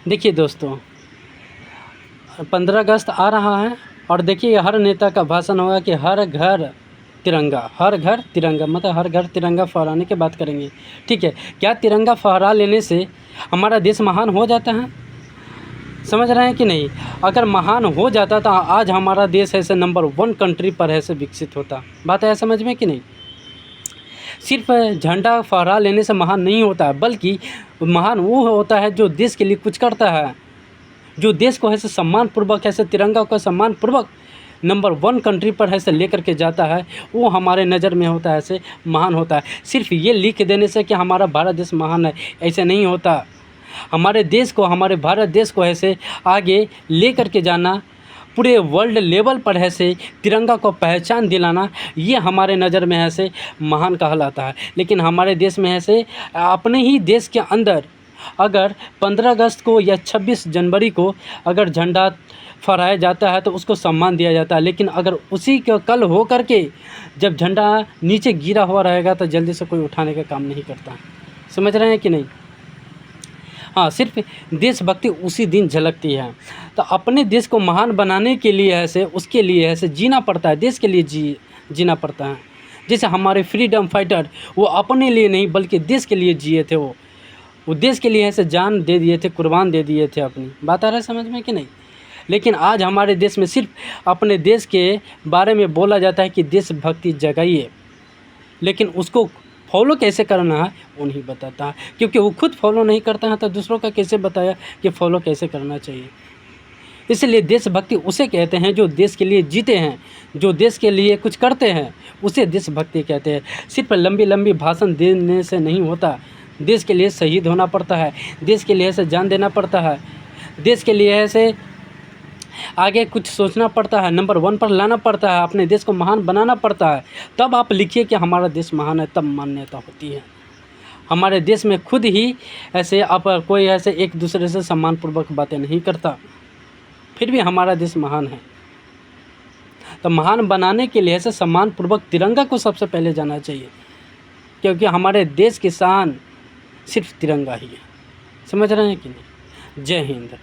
देखिए दोस्तों, 15 अगस्त आ रहा है और देखिए हर नेता का भाषण होगा कि हर घर तिरंगा, हर घर तिरंगा, मतलब हर घर तिरंगा फहराने की बात करेंगे। ठीक है, क्या तिरंगा फहरा लेने से हमारा देश महान हो जाता है? समझ रहे हैं कि नहीं? अगर महान हो जाता तो आज हमारा देश ऐसे नंबर 1 कंट्री पर ऐसे विकसित होता। बात है समझ में कि नहीं? सिर्फ झंडा फहरा लेने से महान नहीं होता है, बल्कि महान वो होता है जो देश के लिए कुछ करता है, जो देश को ऐसे सम्मानपूर्वक, ऐसे तिरंगा को सम्मानपूर्वक नंबर 1 कंट्री पर ऐसे लेकर के जाता है, वो हमारे नज़र में होता है, ऐसे महान होता है। सिर्फ ये लिख देने से कि हमारा भारत देश महान है, ऐसे नहीं होता। हमारे देश को, हमारे भारत देश को ऐसे आगे ले कर के जाना, पूरे वर्ल्ड लेवल पर ऐसे तिरंगा को पहचान दिलाना, ये हमारे नज़र में ऐसे महान कहलाता है। लेकिन हमारे देश में ऐसे अपने ही देश के अंदर अगर 15 अगस्त को या 26 जनवरी को अगर झंडा फहराया जाता है तो उसको सम्मान दिया जाता है, लेकिन अगर उसी के कल हो कर के जब झंडा नीचे गिरा हुआ रहेगा तो जल्दी से कोई उठाने का काम नहीं करता। समझ रहे हैं कि नहीं? हाँ, सिर्फ देशभक्ति उसी दिन झलकती है। तो अपने देश को महान बनाने के लिए ऐसे, उसके लिए ऐसे जीना पड़ता है, देश के लिए जीना पड़ता है। जैसे हमारे फ्रीडम फाइटर, वो अपने लिए नहीं बल्कि देश के लिए जिए थे। वो देश के लिए ऐसे जान दे दिए थे, कुर्बान दे दिए थे अपनी। बात आ रहा है समझ में कि नहीं? लेकिन आज हमारे देश में सिर्फ अपने देश के बारे में बोला जाता है कि देशभक्ति जगाइए, लेकिन उसको फॉलो कैसे करना है वो नहीं बताता है, क्योंकि वो खुद फॉलो नहीं करता है तो दूसरों का कैसे बताया कि फॉलो कैसे करना चाहिए। इसलिए देशभक्ति उसे कहते हैं जो देश के लिए जीते हैं, जो देश के लिए कुछ करते हैं, उसे देशभक्ति कहते हैं। सिर्फ लंबी लंबी भाषण देने से नहीं होता, देश के लिए शहीद होना पड़ता है, देश के लिए ऐसे जान देना पड़ता है, देश के लिए ऐसे आगे कुछ सोचना पड़ता है, नंबर 1 पर लाना पड़ता है, अपने देश को महान बनाना पड़ता है। तब आप लिखिए कि हमारा देश महान है, तब मान्यता होती है। हमारे देश में खुद ही ऐसे आप कोई ऐसे एक दूसरे से सम्मानपूर्वक बातें नहीं करता, फिर भी हमारा देश महान है। तो महान बनाने के लिए ऐसे सम्मानपूर्वक तिरंगा को सबसे पहले जाना चाहिए, क्योंकि हमारे देश की शान सिर्फ तिरंगा ही है। समझ रहे हैं कि नहीं? जय हिंद।